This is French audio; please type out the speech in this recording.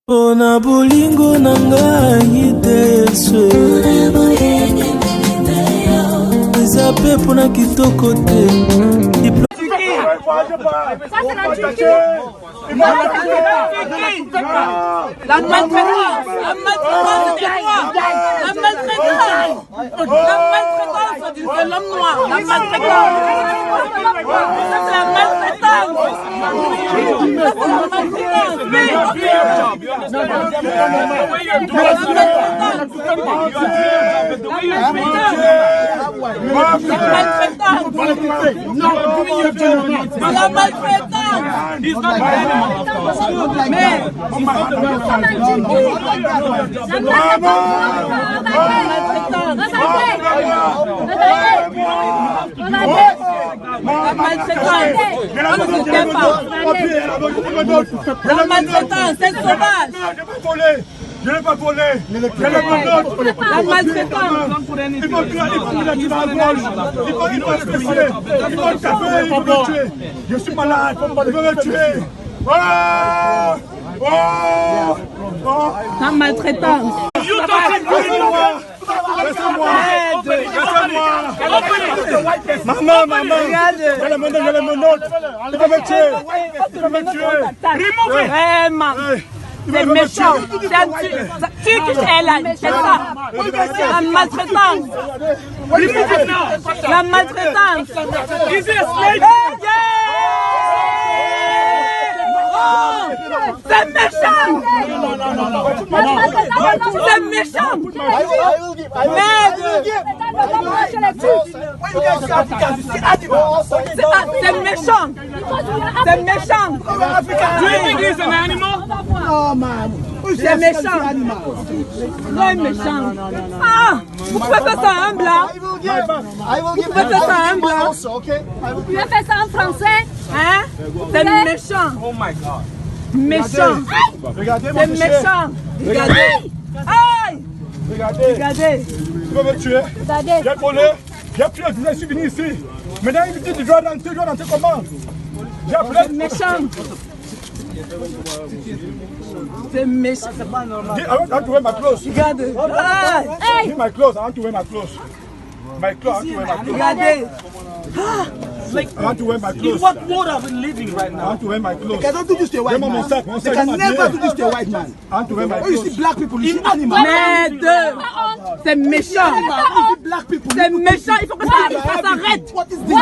Ona bolingo na ngai deso eza pe mpona kitoko te. La maltraitance de l'homme noir, la maltraitance. La maltraitance, c'est sauvage. Je n'ai pas volé. La maltraitance. Il faut taper, il faut me tuer. Je suis malade, il veut me tuer. La maltraitance. Maman, je le menotte. Il va me tuer. Vraiment. C'est méchant. Tu es là, c'est ça. La maltraitance. La maltraitance. C'est méchant. C'est méchant. C'est méchant. C'est méchant. Do you think he's an animal? Oh man. C'est méchant. C'est méchant. Ah, vous pouvez faire ça à un blanc. Vous pouvez faire ça à un blanc. Vous pouvez faire ça en français. Hein? C'est méchant. Oh my God. Méchant. C'est méchant. Regardez. Aïe. Regardez. Tu veux me tuer? J'ai volé. J'ai pris un je suis venu ici. Maintenant, il me dit que je dois rentrer comment? J'ai appelé. C'est méchant. C'est méchant. I want to wear my clothes. Regardez. Give my clothes. I want to wear my clothes. My clothes. I want to wear my clothes. Regardez. I want to wear my clothes. In what world are we living right I now? want to wear my clothes. They can't do this to a white man. They can never do this to a white man. I want to wear my When you clothes. see black people, you see animals. Merde. C'est méchant. You see black people. C'est méchant. Il faut que ça s'arrête. What is this?